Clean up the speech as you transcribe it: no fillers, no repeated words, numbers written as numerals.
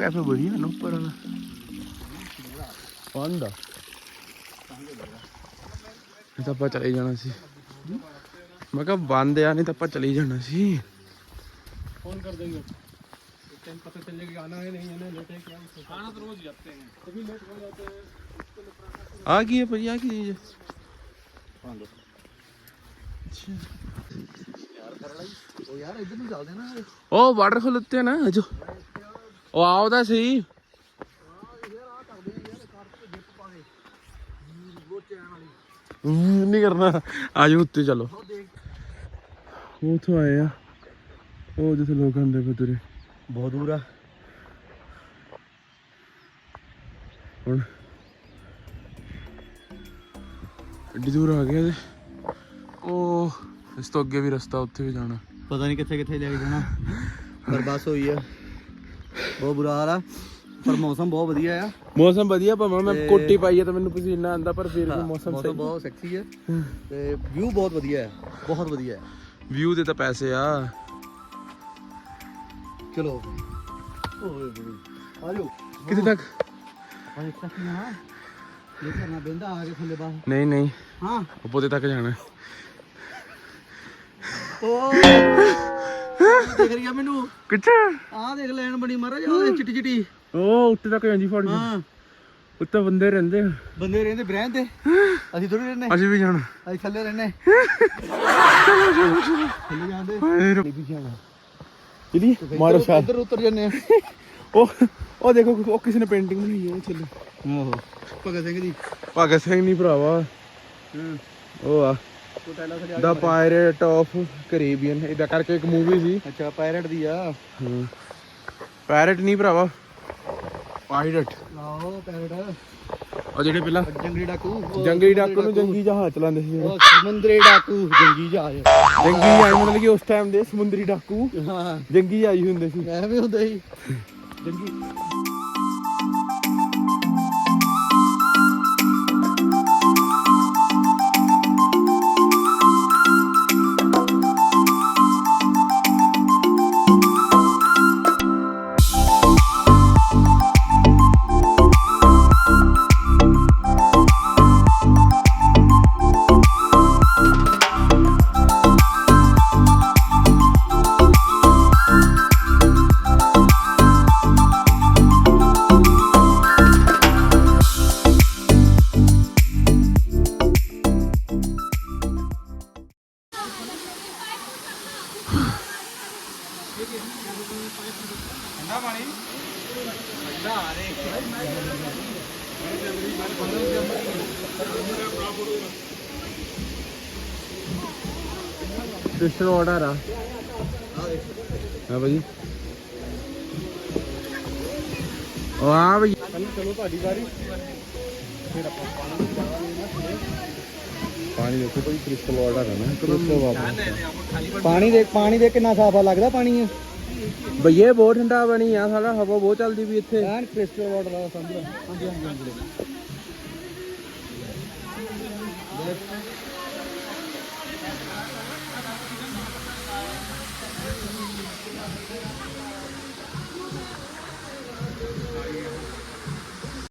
cafe बढ़िया ना ऊपर वाला पांडा नहीं तो आप चले जाना सी मैं कहा बंद आ नहीं तो आप चले जाना सी फोन कर देंगे टाइम पता चलेगा कि आना है नहीं आना लेट है क्या आना तो रोज जाते हैं कभी लेट हो जाते हैं आ गई है भाई आ गई है यार इधर नहीं चलते ना ओ वाटरफॉल उत्ते ना जो ओ आओ ਤਾਂ ਸਹੀ नहीं करना आज उत्ते चलो वो तो आए आ वो जिथे लोग आंदे पे तुरे बहुत दूर है ਹੁਣ एड्डी दूर आ गया ਉਹ ਇਸ ਤੋਂ ਅੱਗੇ ਵੀ ਰਸਤਾ ਉੱਥੇ ਵੀ ਜਾਣਾ पता नहीं कितने कितने लेके जाना पर बस हुई है बहुत बुरा हाल है पर मौसम बहुत बढ़िया है मौसम बढ़िया भावें मैं कोटी पाई है तो मैंने पसीना आंदा पर फिर भी मौसम सही बहुत सेक्सी है ते व्यू बहुत बढ़िया है बहुत बढ़िया है व्यू दे तो पैसे आ चलो आजो कितने तक और एक तक यहाँ ये करना बेंदा आगे थल्ले बाहर नहीं नहीं हाँ पोते तक जाना ओ देख रही है मैनू किथे आ देख लाइन बनी महाराज आ चिट्टी चिट्टी ओ उत्ते तक ਜਾਂਦੀ ਫੜ हाँ ਉੱਤੇ ਬੰਦੇ ਰਹਿੰਦੇ ਬੰਦੇ ਰਹਿੰਦੇ ਬ੍ਰੈਂਡ ਤੇ ਅਸੀਂ ਥੋੜੀ ਰਹਿੰਦੇ ਅਸੀਂ ਵੀ ਜਾਣਾ ਅਸੀਂ ਥੱਲੇ ਰਹਿੰਦੇ ਥੱਲੇ ਜਾਂਦੇ ਵੀ ਜਾਣਾ ਚਲੀ ਮਾਰੋ ਸ਼ਾਟ ਇੱਧਰ ਉਤਰ ਜੰਨੇ ਉਹ ਦੇਖੋ ਉਹ ਕਿਸੇ ਨੇ ਪੇਂਟਿੰਗ ਬਣਾਈ ਹੈ ਥੱਲੇ ਆਹੋ ਭਗਤ ਸਿੰਘ ਦੀ ਭਗਤ ਸਿੰਘ ਨਹੀਂ ਭਰਾਵਾ ਉਹ ਆ ਦਾ ਪਾਇਰੇਟ ਆਫ ਕੈਰੀਬੀਅਨ ਇਹਦਾ ਕਰਕੇ ਇੱਕ ਮੂਵੀ ਸੀ ਅੱਛਾ ਪਾਇਰੇਟ ਦੀ ਆ ਪਾਇਰੇਟ ਨਹੀਂ ਭਰਾਵਾ ਪਾਇਰੇਟ ਆਹੋ ਪਾਇਰੇਟ ਉਹ ਜਿਹੜੇ ਪਹਿਲਾਂ ਜੰਗਲੀ ਡਾਕੂ ਜੰਗਲੀ ਡਾਕੂ ਨੂੰ ਜੰਗੀ ਜਹਾਜ਼ ਚਲਾਉਂਦੇ ਸੀ ਉਹ ਸਮੁੰਦਰੀ ਡਾਕੂ ਜੰਗੀ ਜਹਾਜ਼ ਜੰਗੀ ਜਹਾਜ਼ ਮਤਲਬ ਕਿ ਉਸ ਟਾਈਮ ਦੇ ਸਮੁੰਦਰੀ ਡਾਕੂ ਹਾਂ ਜੰਗੀ ਜਹਾਜ਼ ਹੁੰਦੇ ਸੀ ਐਵੇਂ ਹੁੰਦਾ ਸੀ ਜੰਗੀ क्रिस्टल वाटर आ हाँ भाई हाँ भाई चलो ਤੁਹਾਡੀ ਵਾਰੀ ਫਿਰ ਆਪਾਂ पानी देखो भाई क्रिस्टल वाटर है ना क्रिस्टल वाटर ਪਾਣੀ ਦੇ ਕਿੰਨਾ ਸਾਫਾ ਲੱਗਦਾ ਪਾਣੀ भैया बहुत ठंडा पानी है साला हवा बहुत चलती भी इतने ਐਨ ਕ੍ਰਿਸਟਲ ਵਾਟਰ ਆ ਸਮਝ ਹਾਂਜੀ ਹਾਂਜੀ ਹਾਂਜੀ